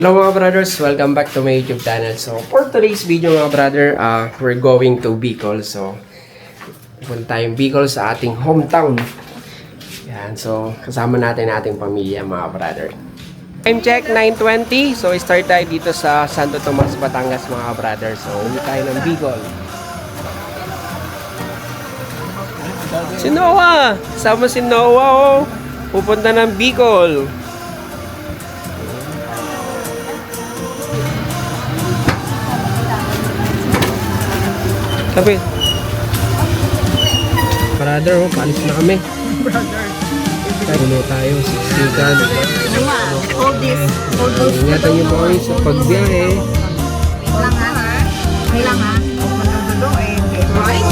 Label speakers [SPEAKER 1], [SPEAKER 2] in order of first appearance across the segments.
[SPEAKER 1] Hello mga brothers, welcome back to my YouTube channel. So for today's video mga brother, we're going to Bicol. So punta tayong Bicol sa ating hometown. Yan, so kasama natin ating pamilya mga brother. Time check 9:20. So start tayo dito sa Santo Tomas, Batangas mga brother. So uwi tayo ng Bicol. Si Noah! Sama si Noah, oh! Pupunta ng Bicol. Sabi. Brother, oh, paalis na kami.
[SPEAKER 2] Brother.
[SPEAKER 1] Puno tayo, siksikan.
[SPEAKER 2] Hold this.
[SPEAKER 1] Ingatan niyo po kayo sa pagbiyahe.
[SPEAKER 2] Lang ha. Lang ha. Manododo eh. Right?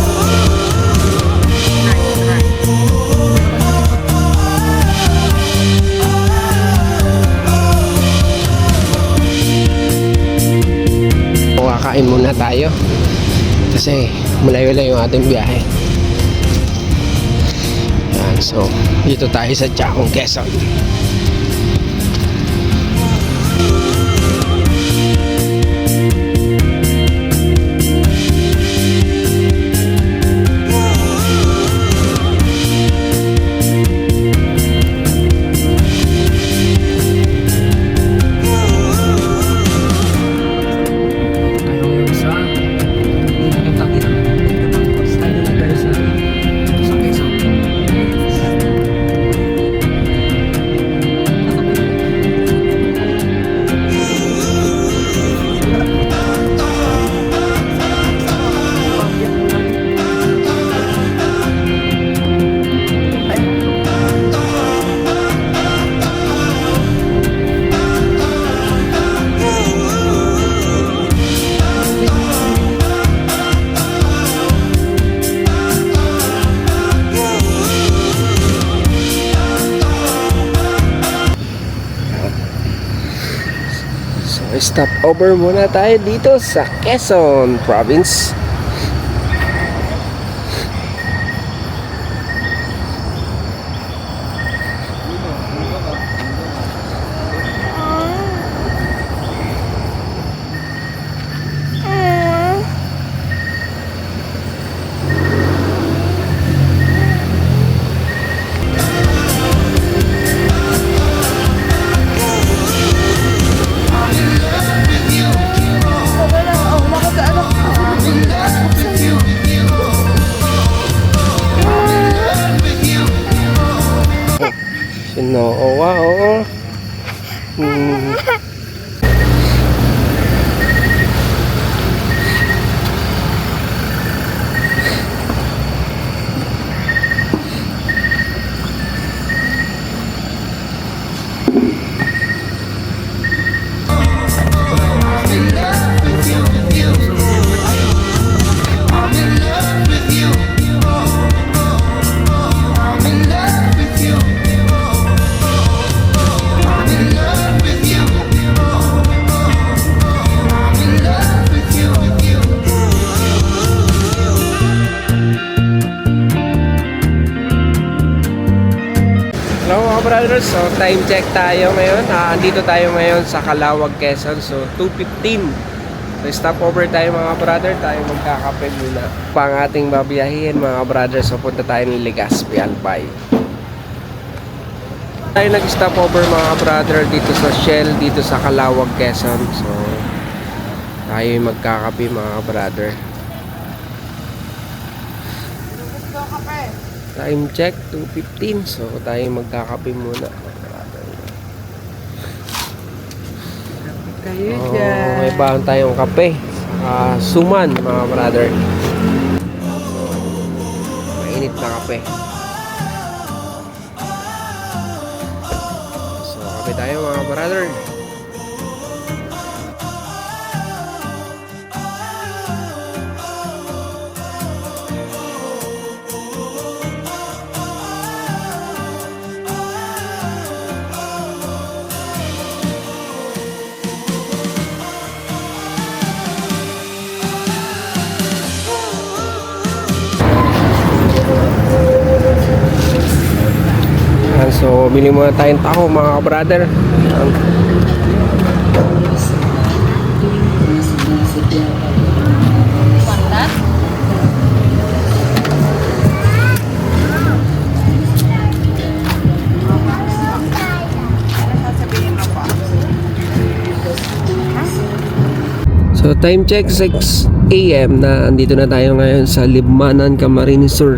[SPEAKER 1] Kakain muna tayo. Kasi malayo-layo yung ating biyahe. Yan, so dito tayo sa Chacon, Quezon. Stop over muna tayo dito sa Quezon Province. No, oh wow. Hello mga brothers, so time check tayo ngayon. Andito tayo ngayon sa Calawag, Quezon. So 2:15. So stop over tayo mga brother. Tayo magkakape muna. Pang ating babiyahin mga brothers. So punta tayo ng Legazpi, Albay. Tayo nag-stop over mga brother dito sa Shell, dito sa Calawag, Quezon. So tayo magkakape mga brother. Time check 2:15. So tayo magkakape muna. May bahan tayong kape. Suman mga brother. Mainit na kape. So kape tayo mga brother. So, bili muna tayong taho mga brother. So time check 6 AM na andito na tayo ngayon sa Libmanan, Camarines Sur.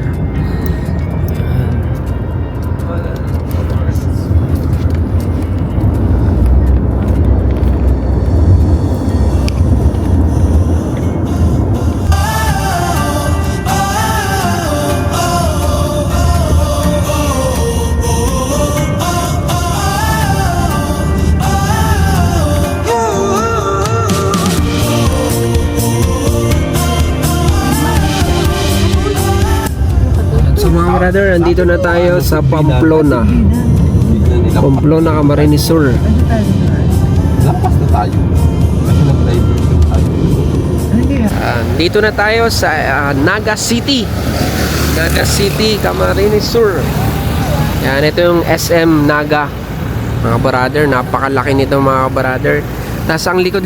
[SPEAKER 1] So mga brother, andito na tayo sa Pamplona. Pamplona, Camarines Sur.
[SPEAKER 3] Lampas na tayo. Kasi nag-diversion tayo.
[SPEAKER 1] Dito na tayo sa Naga City. Naga City, Camarines Sur. Yan, ito yung SM Naga. Mga brother, napakalaki nito mga brother. Nasa likod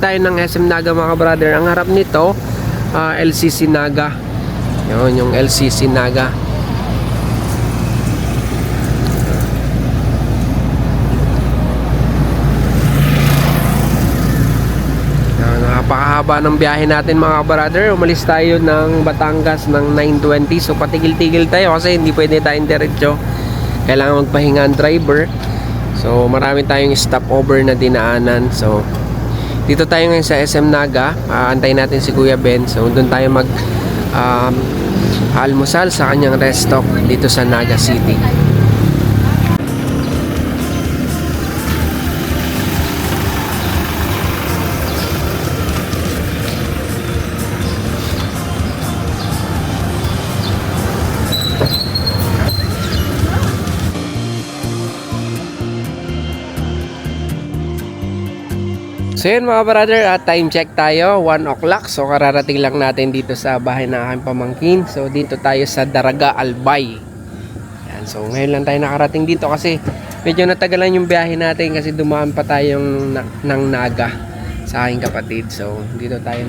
[SPEAKER 1] tayo ng SM Naga mga brother. Ang harap nito, LCC Naga. Yun, yung LCC Naga. Napakahaba ng biyahe natin mga brother. Umalis tayo ng Batangas ng 9:20. So patigil-tigil tayo kasi hindi pwede tayong diretso. Kailangan magpahinga ang driver. So marami tayong stopover na dinaanan. So dito tayo ngayon sa SM Naga. Antayin natin si Kuya Ben. So doon tayo mag almusal sa kanyang rest stop dito sa Naga City. So yun mga brother, time check tayo, 1 o'clock. So kararating lang natin dito sa bahay ng aking pamangkin. So dito tayo sa Daraga Albay. Yan, so ngayon lang tayo nakarating dito kasi medyo natagalan yung biyahe natin kasi dumaan pa tayong ng Naga sa aking kapatid. So dito tayo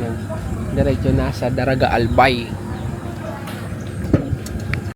[SPEAKER 1] diretso na sa Daraga Albay.